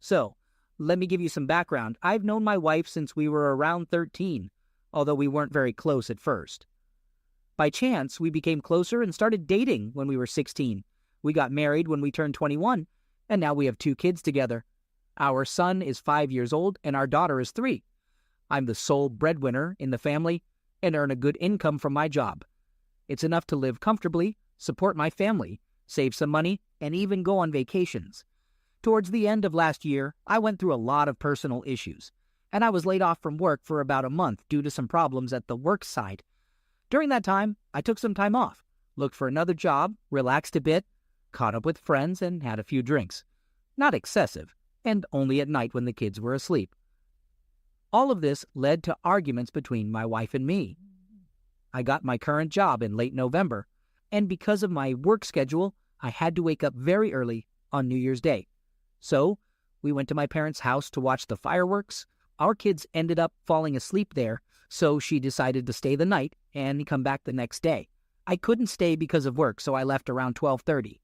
So, let me give you some background. I've known my wife since we were around 13, although we weren't very close at first. By chance, we became closer and started dating when we were 16. We got married when we turned 21, and now we have 2 kids together. Our son is 5 years old, and our daughter is 3. I'm the sole breadwinner in the family and earn a good income from my job. It's enough to live comfortably, support my family, save some money, and even go on vacations. Towards the end of last year, I went through a lot of personal issues, and I was laid off from work for about a month due to some problems at the work site. During that time, I took some time off, looked for another job, relaxed a bit, caught up with friends, and had a few drinks. Not excessive, and only at night when the kids were asleep. All of this led to arguments between my wife and me. I got my current job in late November, and because of my work schedule, I had to wake up very early on New Year's Day. So, we went to my parents' house to watch the fireworks. Our kids ended up falling asleep there, so she decided to stay the night and come back the next day. I couldn't stay because of work, so I left around 12:30.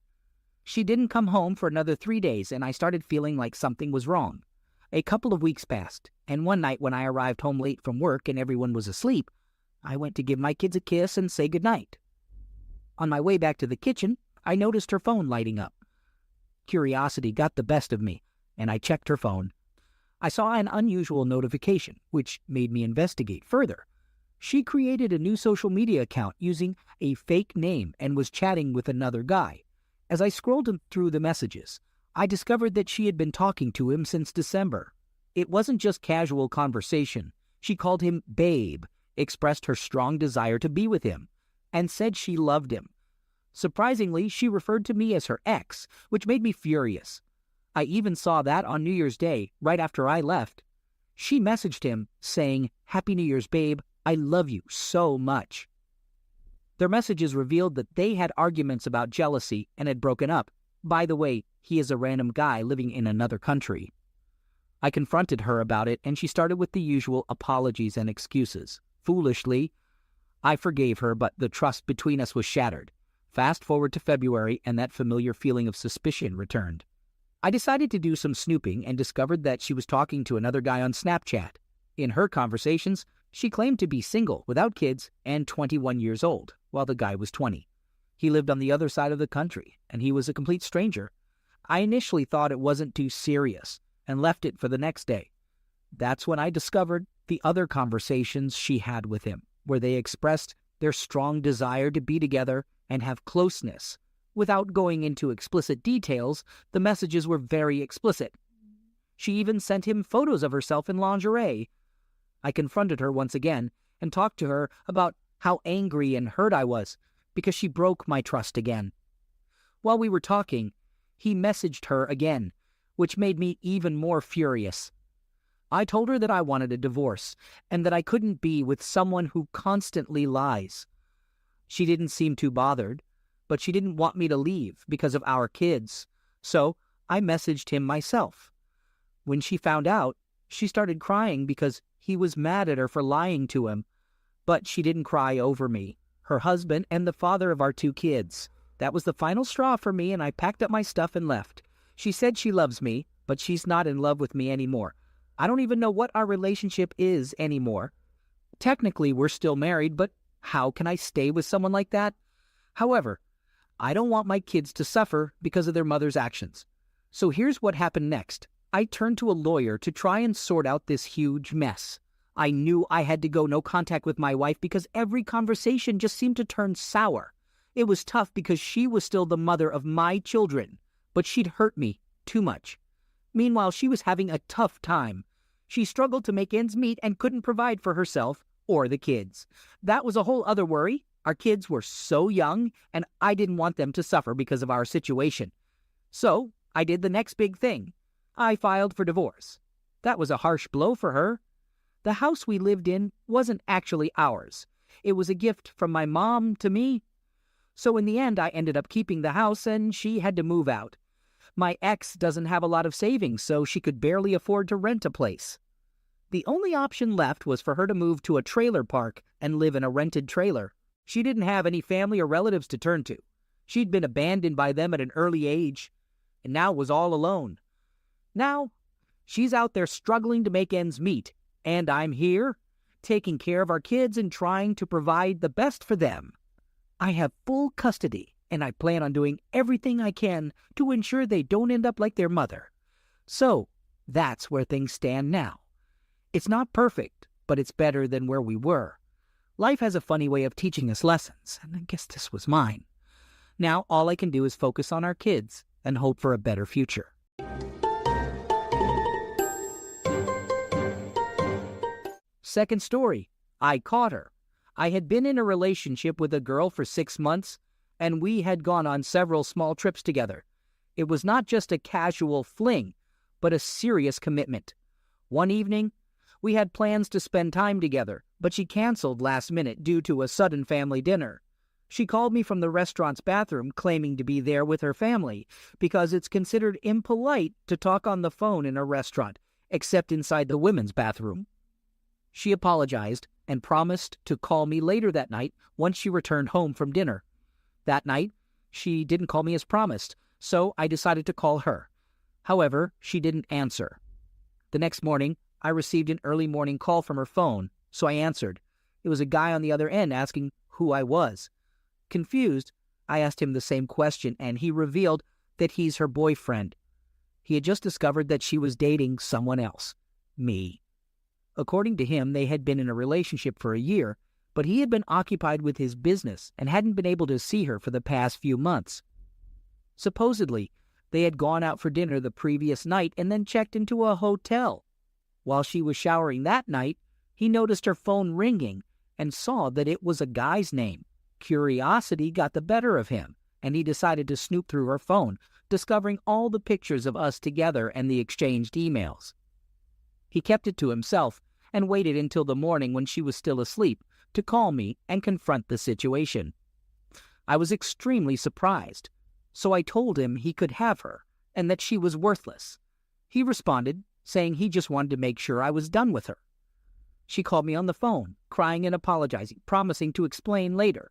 She didn't come home for another 3 days, and I started feeling like something was wrong. A couple of weeks passed, and one night when I arrived home late from work and everyone was asleep, I went to give my kids a kiss and say goodnight. On my way back to the kitchen, I noticed her phone lighting up. Curiosity got the best of me, and I checked her phone. I saw an unusual notification, which made me investigate further. She created a new social media account using a fake name and was chatting with another guy. As I scrolled through the messages, I discovered that she had been talking to him since December. It wasn't just casual conversation. She called him babe, expressed her strong desire to be with him, and said she loved him. Surprisingly, she referred to me as her ex, which made me furious. I even saw that on New Year's Day, right after I left. She messaged him, saying, "Happy New Year's, babe. I love you so much." Their messages revealed that they had arguments about jealousy and had broken up. By the way, he is a random guy living in another country. I confronted her about it, and she started with the usual apologies and excuses. Foolishly, I forgave her, but the trust between us was shattered. Fast forward to February, and that familiar feeling of suspicion returned. I decided to do some snooping and discovered that she was talking to another guy on Snapchat. In her conversations, she claimed to be single, without kids, and 21 years old, while the guy was 20. He lived on the other side of the country, and he was a complete stranger. I initially thought it wasn't too serious, and left it for the next day. That's when I discovered the other conversations she had with him, where they expressed their strong desire to be together and have closeness. Without going into explicit details, the messages were very explicit. She even sent him photos of herself in lingerie. I confronted her once again and talked to her about how angry and hurt I was because she broke my trust again. While we were talking, he messaged her again, which made me even more furious. I told her that I wanted a divorce and that I couldn't be with someone who constantly lies. She didn't seem too bothered, but she didn't want me to leave because of our kids, so I messaged him myself. When she found out, she started crying because he was mad at her for lying to him, but she didn't cry over me, her husband, and the father of our 2 kids. That was the final straw for me, and I packed up my stuff and left. She said she loves me, but she's not in love with me anymore. I don't even know what our relationship is anymore. Technically, we're still married, but how can I stay with someone like that? However, I don't want my kids to suffer because of their mother's actions. So here's what happened next. I turned to a lawyer to try and sort out this huge mess. I knew I had to go no contact with my wife because every conversation just seemed to turn sour. It was tough because she was still the mother of my children, but she'd hurt me too much. Meanwhile, she was having a tough time. She struggled to make ends meet and couldn't provide for herself or the kids. That was a whole other worry. Our kids were so young, and I didn't want them to suffer because of our situation. So I did the next big thing. I filed for divorce. That was a harsh blow for her. The house we lived in wasn't actually ours. It was a gift from my mom to me. So in the end, I ended up keeping the house, and she had to move out. My ex doesn't have a lot of savings, so she could barely afford to rent a place. The only option left was for her to move to a trailer park and live in a rented trailer. She didn't have any family or relatives to turn to. She'd been abandoned by them at an early age, and now was all alone. Now, She's out there struggling to make ends meet, and I'm here, taking care of our kids and trying to provide the best for them. I have full custody, and I plan on doing everything I can to ensure they don't end up like their mother. So, that's where things stand now. It's not perfect, but it's better than where we were. Life has a funny way of teaching us lessons, and I guess this was mine. Now all I can do is focus on our kids and hope for a better future. Second story, I caught her. I had been in a relationship with a girl for 6 months, and we had gone on several small trips together. It was not just a casual fling, but a serious commitment. One evening, we had plans to spend time together, but she canceled last minute due to a sudden family dinner. She called me from the restaurant's bathroom claiming to be there with her family because it's considered impolite to talk on the phone in a restaurant, except inside the women's bathroom. She apologized and promised to call me later that night once she returned home from dinner. That night, she didn't call me as promised, so I decided to call her. However, she didn't answer. The next morning, I received an early morning call from her phone, so I answered. It was a guy on the other end asking who I was. Confused, I asked him the same question, and he revealed that he's her boyfriend. He had just discovered that she was dating someone else, me. According to him, they had been in a relationship for a year, but he had been occupied with his business and hadn't been able to see her for the past few months. Supposedly, they had gone out for dinner the previous night and then checked into a hotel. While she was showering that night, he noticed her phone ringing and saw that it was a guy's name. Curiosity got the better of him, and he decided to snoop through her phone, discovering all the pictures of us together and the exchanged emails. He kept it to himself and waited until the morning when she was still asleep to call me and confront the situation. I was extremely surprised, so I told him he could have her and that she was worthless. He responded, saying he just wanted to make sure I was done with her. She called me on the phone, crying and apologizing, promising to explain later.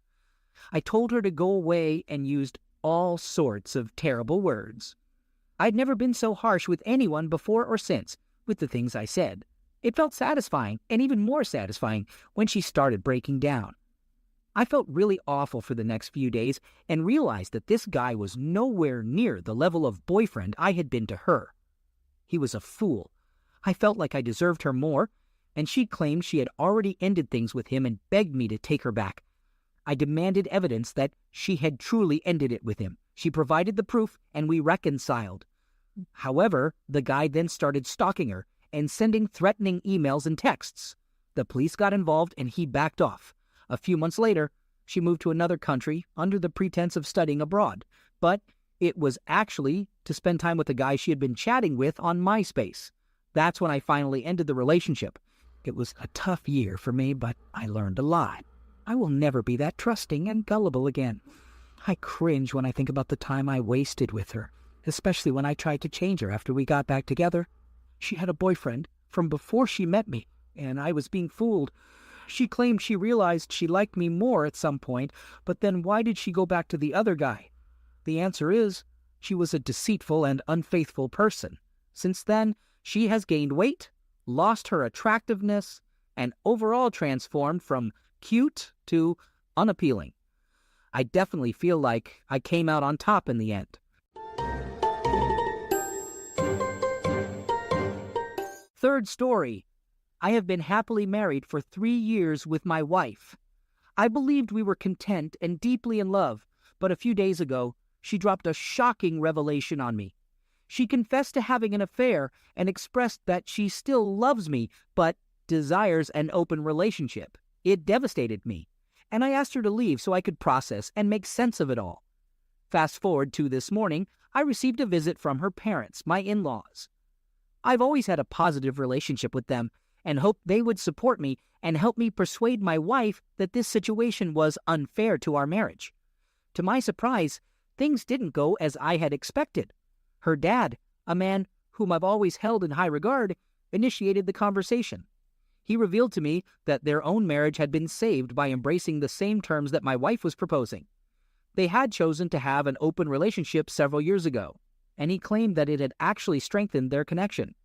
I told her to go away and used all sorts of terrible words. I'd never been so harsh with anyone before or since with the things I said. It felt satisfying, and even more satisfying, when she started breaking down. I felt really awful for the next few days and realized that this guy was nowhere near the level of boyfriend I had been to her. He was a fool. I felt like I deserved her more, and she claimed she had already ended things with him and begged me to take her back. I demanded evidence that she had truly ended it with him. She provided the proof, and we reconciled. However, the guy then started stalking her and sending threatening emails and texts. The police got involved, and he backed off. A few months later, she moved to another country under the pretense of studying abroad, but it was actually to spend time with a guy she had been chatting with on MySpace. That's when I finally ended the relationship. It was a tough year for me, but I learned a lot. I will never be that trusting and gullible again. I cringe when I think about the time I wasted with her, especially when I tried to change her after we got back together. She had a boyfriend from before she met me, and I was being fooled. She claimed she realized she liked me more at some point, but then why did she go back to the other guy? The answer is, she was a deceitful and unfaithful person. Since then, she has gained weight, lost her attractiveness, and overall transformed from cute to unappealing. I definitely feel like I came out on top in the end. Third story. I have been happily married for 3 years with my wife. I believed we were content and deeply in love, but a few days ago, she dropped a shocking revelation on me. She confessed to having an affair and expressed that she still loves me, but desires an open relationship. It devastated me, and I asked her to leave so I could process and make sense of it all. Fast forward to this morning, I received a visit from her parents, my in-laws. I've always had a positive relationship with them and hoped they would support me and help me persuade my wife that this situation was unfair to our marriage. To my surprise, things didn't go as I had expected. Her dad, a man whom I've always held in high regard, initiated the conversation. He revealed to me that their own marriage had been saved by embracing the same terms that my wife was proposing. They had chosen to have an open relationship several years ago, and he claimed that it had actually strengthened their connection.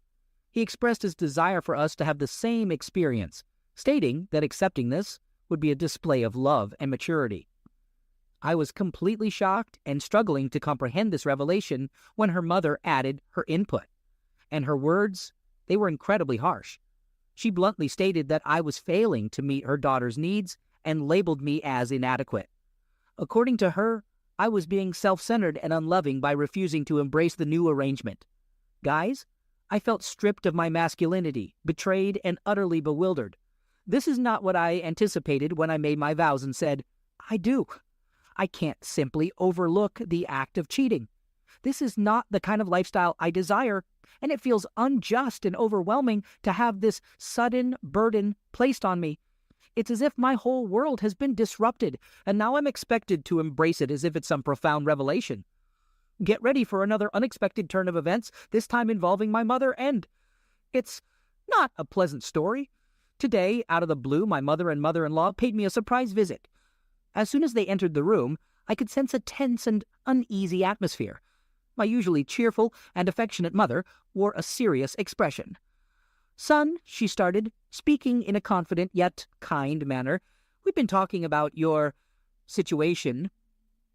He expressed his desire for us to have the same experience, stating that accepting this would be a display of love and maturity. I was completely shocked and struggling to comprehend this revelation when her mother added her input. And her words, they were incredibly harsh. She bluntly stated that I was failing to meet her daughter's needs and labeled me as inadequate. According to her, I was being self-centered and unloving by refusing to embrace the new arrangement. Guys, I felt stripped of my masculinity, betrayed, and utterly bewildered. This is not what I anticipated when I made my vows and said, I do. I can't simply overlook the act of cheating. This is not the kind of lifestyle I desire, and it feels unjust and overwhelming to have this sudden burden placed on me. It's as if my whole world has been disrupted, and now I'm expected to embrace it as if it's some profound revelation. Get ready for another unexpected turn of events, this time involving my mother, and it's not a pleasant story. Today, out of the blue, my mother and mother-in-law paid me a surprise visit. As soon as they entered the room, I could sense a tense and uneasy atmosphere. My usually cheerful and affectionate mother wore a serious expression. Son, she started, speaking in a confident yet kind manner, we've been talking about your situation.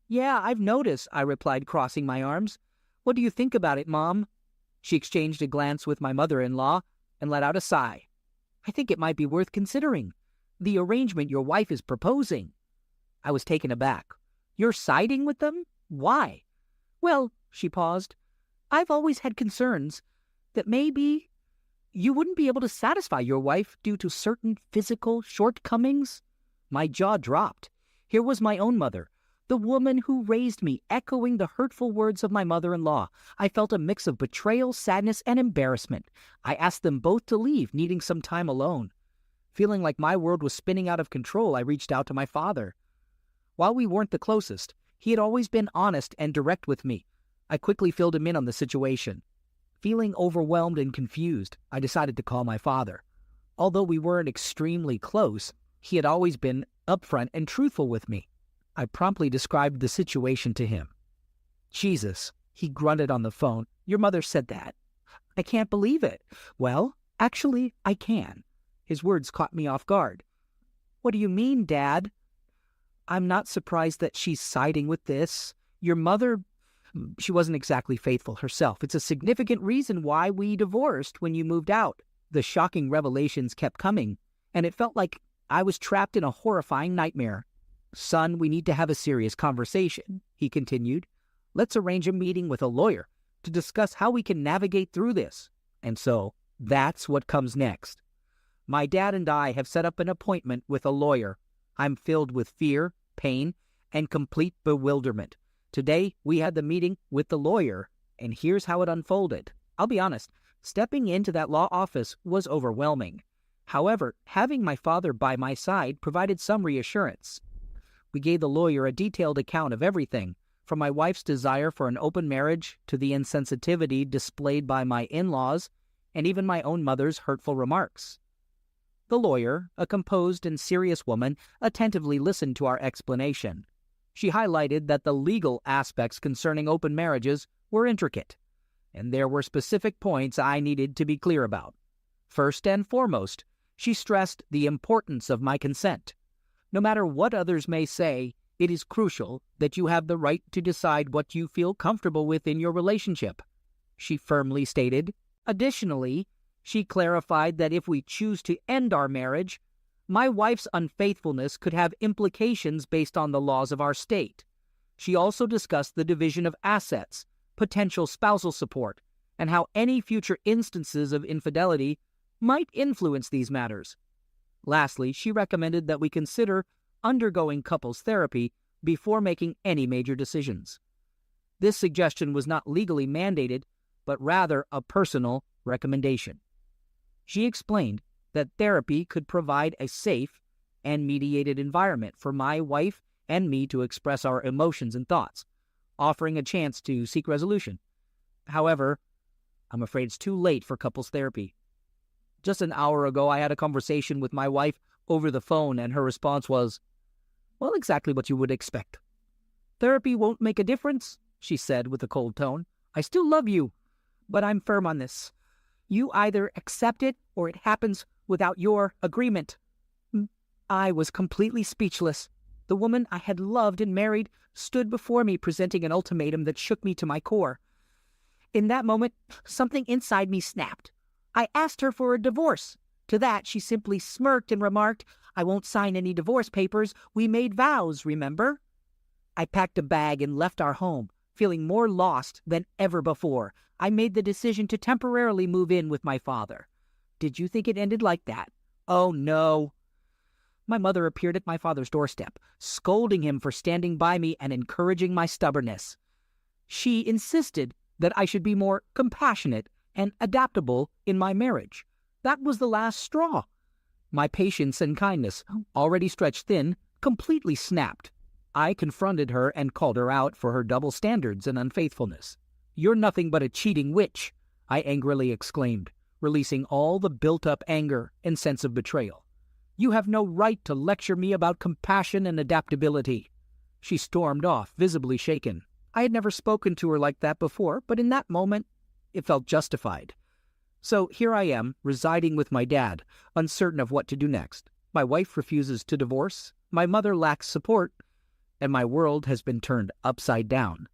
Yeah, I've noticed, I replied, crossing my arms. What do you think about it, Mom? She exchanged a glance with my mother-in-law and let out a sigh. I think it might be worth considering. The arrangement your wife is proposing. I was taken aback. You're siding with them? Why? Well, she paused, I've always had concerns that maybe you wouldn't be able to satisfy your wife due to certain physical shortcomings. My jaw dropped. Here was my own mother, the woman who raised me, echoing the hurtful words of my mother-in-law. I felt a mix of betrayal, sadness, and embarrassment. I asked them both to leave, needing some time alone. Feeling like my world was spinning out of control, I reached out to my father. While we weren't the closest, he had always been honest and direct with me. I quickly filled him in on the situation. Feeling overwhelmed and confused, I decided to call my father. Although we weren't extremely close, he had always been upfront and truthful with me. I promptly described the situation to him. Jesus, he grunted on the phone. Your mother said that. I can't believe it. Well, actually, I can. His words caught me off guard. What do you mean, Dad? I'm not surprised that she's siding with this. Your mother, she wasn't exactly faithful herself. It's a significant reason why we divorced when you moved out. The shocking revelations kept coming, and it felt like I was trapped in a horrifying nightmare. Son, we need to have a serious conversation, he continued. Let's arrange a meeting with a lawyer to discuss how we can navigate through this. And so, that's what comes next. My dad and I have set up an appointment with a lawyer. I'm filled with fear, pain, and complete bewilderment. Today, we had the meeting with the lawyer, and here's how it unfolded. I'll be honest, stepping into that law office was overwhelming. However, having my father by my side provided some reassurance. We gave the lawyer a detailed account of everything, from my wife's desire for an open marriage to the insensitivity displayed by my in-laws, and even my own mother's hurtful remarks. The lawyer, a composed and serious woman, attentively listened to our explanation. She highlighted that the legal aspects concerning open marriages were intricate, and there were specific points I needed to be clear about. First and foremost, she stressed the importance of my consent. No matter what others may say, it is crucial that you have the right to decide what you feel comfortable with in your relationship, she firmly stated. Additionally, she clarified that if we choose to end our marriage, my wife's unfaithfulness could have implications based on the laws of our state. She also discussed the division of assets, potential spousal support, and how any future instances of infidelity might influence these matters. Lastly, she recommended that we consider undergoing couples therapy before making any major decisions. This suggestion was not legally mandated, but rather a personal recommendation. She explained that therapy could provide a safe and mediated environment for my wife and me to express our emotions and thoughts, offering a chance to seek resolution. However, I'm afraid it's too late for couples therapy. Just an hour ago, I had a conversation with my wife over the phone, and her response was, well, exactly what you would expect. Therapy won't make a difference, she said with a cold tone. I still love you, but I'm firm on this. You either accept it or it happens without your agreement." I was completely speechless. The woman I had loved and married stood before me presenting an ultimatum that shook me to my core. In that moment, something inside me snapped. I asked her for a divorce. To that, she simply smirked and remarked, "I won't sign any divorce papers. We made vows, remember?" I packed a bag and left our home, feeling more lost than ever before. I made the decision to temporarily move in with my father. Did you think it ended like that? Oh, no. My mother appeared at my father's doorstep, scolding him for standing by me and encouraging my stubbornness. She insisted that I should be more compassionate and adaptable in my marriage. That was the last straw. My patience and kindness, already stretched thin, completely snapped. I confronted her and called her out for her double standards and unfaithfulness. "You're nothing but a cheating witch," I angrily exclaimed, releasing all the built-up anger and sense of betrayal. "You have no right to lecture me about compassion and adaptability." She stormed off, visibly shaken. I had never spoken to her like that before, but in that moment, it felt justified. So here I am, residing with my dad, uncertain of what to do next. My wife refuses to divorce, my mother lacks support, and my world has been turned upside down.